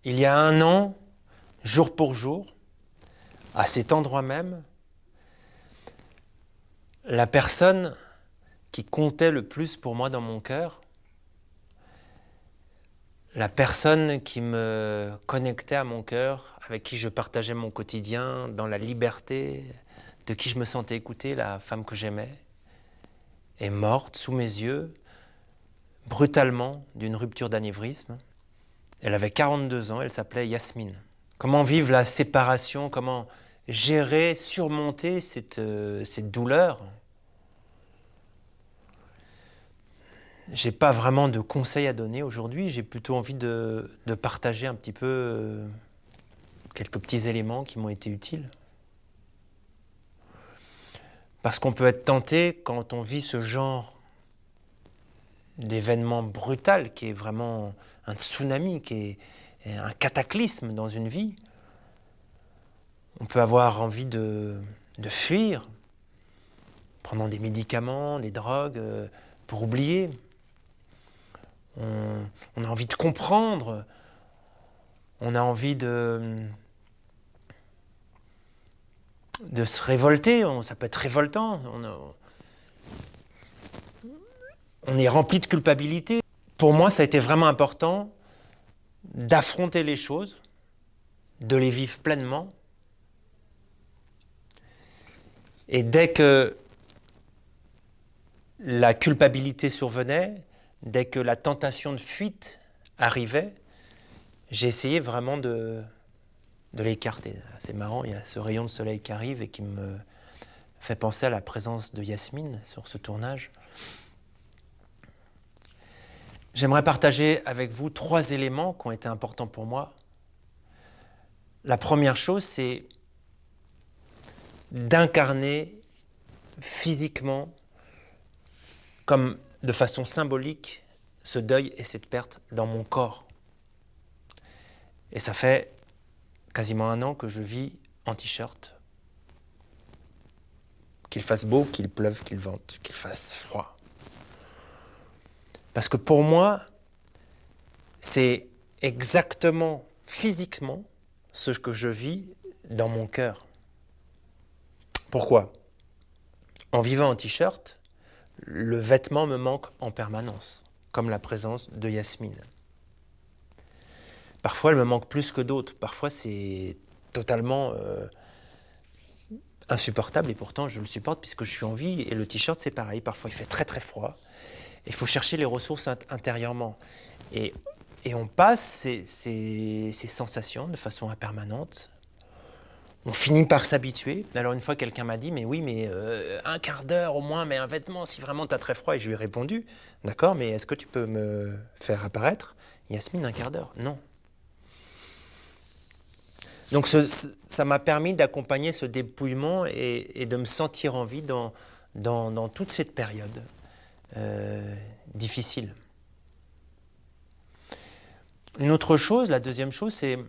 il y a 1 an, jour pour jour, à cet endroit même, la personne qui comptait le plus pour moi dans mon cœur, la personne qui me connectait à mon cœur, avec qui je partageais mon quotidien dans la liberté, de qui je me sentais écouté, la femme que j'aimais, est morte sous mes yeux, brutalement, d'une rupture d'anévrisme. Elle avait 42 ans, elle s'appelait Yasmine. Comment vivre la séparation, comment gérer, surmonter cette douleur? J'ai pas vraiment de conseils à donner aujourd'hui, j'ai plutôt envie de partager un petit peu quelques petits éléments qui m'ont été utiles. Parce qu'on peut être tenté, quand on vit ce genre d'événement brutal, qui est vraiment un tsunami, qui est un cataclysme dans une vie, on peut avoir envie de fuir, prenant des médicaments, des drogues, pour oublier. On a envie de comprendre, on a envie de se révolter, ça peut être révoltant, on est rempli de culpabilité. Pour moi, ça a été vraiment important d'affronter les choses, de les vivre pleinement. Et dès que la culpabilité survenait, dès que la tentation de fuite arrivait, j'ai essayé vraiment de l'écarter. C'est marrant, il y a ce rayon de soleil qui arrive et qui me fait penser à la présence de Yasmine sur ce tournage. J'aimerais partager avec vous 3 éléments qui ont été importants pour moi. La première chose, c'est d'incarner physiquement, comme de façon symbolique, ce deuil et cette perte dans mon corps. Et ça fait quasiment 1 an que je vis en t-shirt. Qu'il fasse beau, qu'il pleuve, qu'il vente, qu'il fasse froid. Parce que pour moi, c'est exactement physiquement ce que je vis dans mon cœur. Pourquoi ? En vivant en t-shirt, le vêtement me manque en permanence, comme la présence de Yasmine. Parfois, elle me manque plus que d'autres. Parfois, c'est totalement insupportable et pourtant, je le supporte puisque je suis en vie. Et le t-shirt, c'est pareil. Parfois, il fait très très froid. Il faut chercher les ressources intérieurement. Et on passe ces sensations de façon impermanente. On finit par s'habituer. Alors une fois, quelqu'un m'a dit, mais oui, mais 1/4 d'heure au moins, mais un vêtement, si vraiment t'as très froid. Et je lui ai répondu, d'accord, mais est-ce que tu peux me faire apparaître Yasmine 1/4 d'heure? Non. Donc ça m'a permis d'accompagner ce dépouillement et de me sentir en vie dans toute cette période difficile. Une autre chose, la deuxième chose, c'est...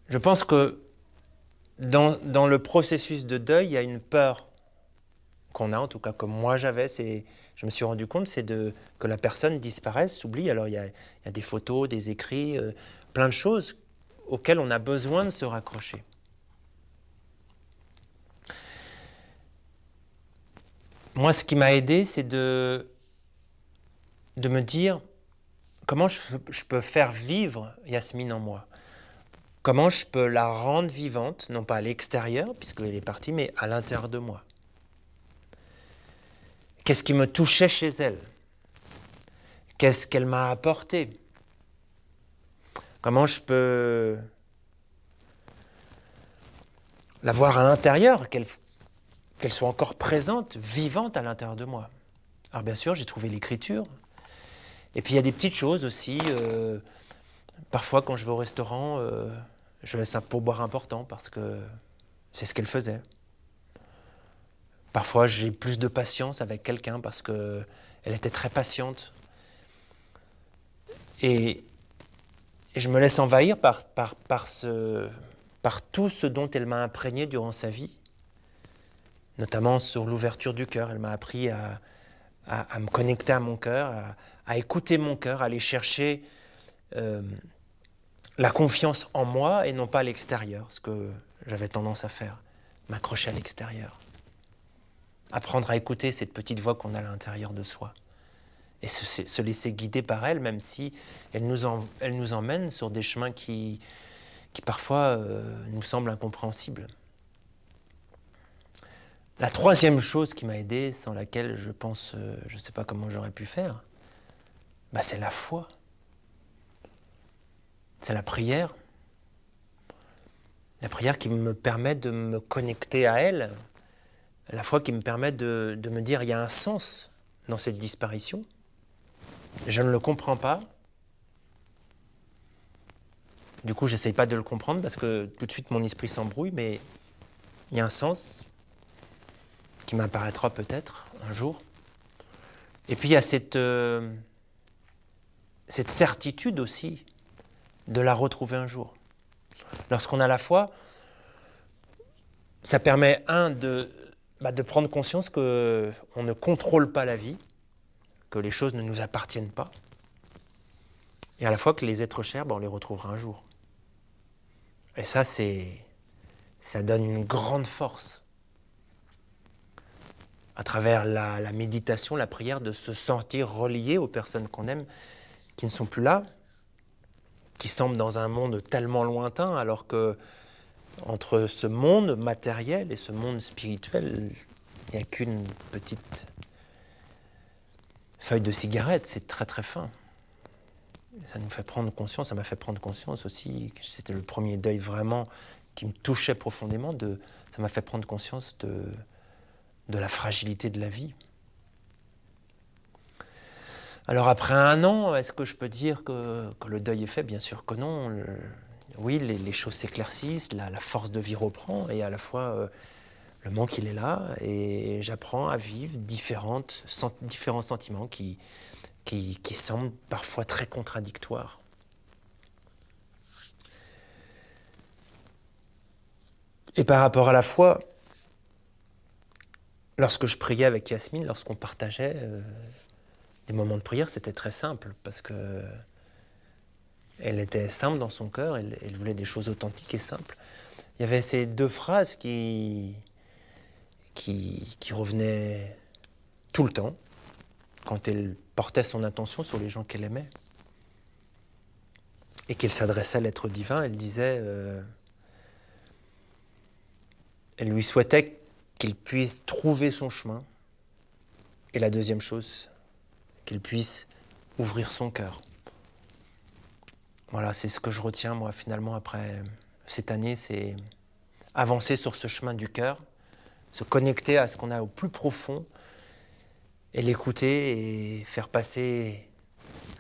Je pense que dans le processus de deuil, il y a une peur qu'on a, en tout cas que moi j'avais, je me suis rendu compte, c'est que la personne disparaisse, s'oublie. Alors il y a des photos, des écrits, plein de choses auxquelles on a besoin de se raccrocher. Moi, ce qui m'a aidé, c'est de me dire comment je peux faire vivre Yasmine en moi. Comment je peux la rendre vivante, non pas à l'extérieur, puisqu'elle est partie, mais à l'intérieur de moi. Qu'est-ce qui me touchait chez elle? Qu'est-ce qu'elle m'a apporté? Comment je peux la voir à l'intérieur, qu'elle soit encore présente, vivante à l'intérieur de moi? Alors bien sûr, j'ai trouvé l'écriture. Et puis il y a des petites choses aussi. Parfois, quand je vais au restaurant, je laisse un pourboire important parce que c'est ce qu'elle faisait. Parfois, j'ai plus de patience avec quelqu'un parce qu'elle était très patiente. Et je me laisse envahir par tout ce dont elle m'a imprégné durant sa vie, notamment sur l'ouverture du cœur. Elle m'a appris à me connecter à mon cœur, à écouter mon cœur, à aller chercher la confiance en moi et non pas à l'extérieur, ce que j'avais tendance à faire, m'accrocher à l'extérieur. Apprendre à écouter cette petite voix qu'on a à l'intérieur de soi et se laisser guider par elle, même si elle nous emmène sur des chemins qui parfois nous semblent incompréhensibles. La troisième chose qui m'a aidé, sans laquelle je pense, je ne sais pas comment j'aurais pu faire, c'est la foi. C'est la prière. La prière qui me permet de me connecter à elle. La foi qui me permet de me dire, il y a un sens dans cette disparition. Je ne le comprends pas. Du coup, je n'essaye pas de le comprendre parce que tout de suite mon esprit s'embrouille, mais il y a un sens qui m'apparaîtra peut-être un jour. Et puis il y a cette certitude aussi de la retrouver un jour. Lorsqu'on a la foi, ça permet, de prendre conscience qu'on ne contrôle pas la vie, que les choses ne nous appartiennent pas, et à la fois que les êtres chers, on les retrouvera un jour. Et ça donne une grande force, à travers la méditation, la prière, de se sentir relié aux personnes qu'on aime, qui ne sont plus là, qui semblent dans un monde tellement lointain, alors que entre ce monde matériel et ce monde spirituel, il n'y a qu'une petite feuille de cigarette, c'est très très fin. Ça nous fait prendre conscience, ça m'a fait prendre conscience aussi, que c'était le premier deuil vraiment qui me touchait profondément, ça m'a fait prendre conscience de la fragilité de la vie. Alors après 1 an, est-ce que je peux dire que le deuil est fait? Bien sûr que non. Oui, les choses s'éclaircissent, la force de vie reprend, et à la fois le manque il est là, et j'apprends à vivre différents sentiments qui semblent parfois très contradictoires. Et par rapport à la foi, lorsque je priais avec Yasmine, lorsqu'on partageait des moments de prière, c'était très simple, parce que elle était simple dans son cœur, elle voulait des choses authentiques et simples. Il y avait ces 2 phrases qui revenaient tout le temps, quand elle portait son attention sur les gens qu'elle aimait, et qu'elle s'adressait à l'être divin. Elle disait, elle lui souhaitait qu'il puisse trouver son chemin, et la deuxième chose, qu'il puisse ouvrir son cœur. Voilà, c'est ce que je retiens, moi, finalement, après cette année, c'est avancer sur ce chemin du cœur, se connecter à ce qu'on a au plus profond, et l'écouter et faire passer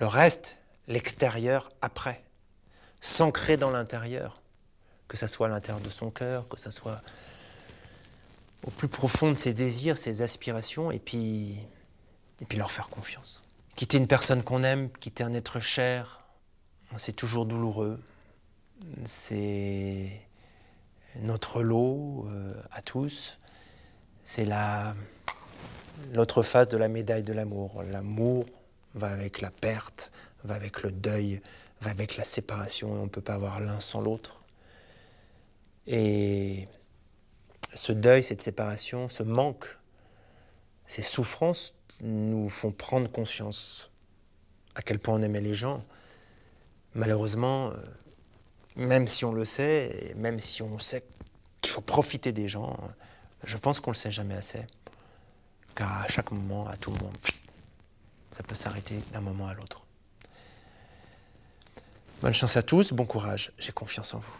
le reste, l'extérieur, après. S'ancrer dans l'intérieur, que ça soit à l'intérieur de son cœur, que ça soit au plus profond de ses désirs, ses aspirations, et puis leur faire confiance. Quitter une personne qu'on aime, quitter un être cher, c'est toujours douloureux. C'est notre lot à tous. C'est l'autre face de la médaille de l'amour. L'amour va avec la perte, va avec le deuil, va avec la séparation, et on ne peut pas avoir l'un sans l'autre. Et ce deuil, cette séparation, ce manque, ces souffrances nous font prendre conscience à quel point on aimait les gens. Malheureusement, même si on le sait, et même si on sait qu'il faut profiter des gens, je pense qu'on ne le sait jamais assez. Car à chaque moment, à tout moment, ça peut s'arrêter d'un moment à l'autre. Bonne chance à tous, bon courage, j'ai confiance en vous.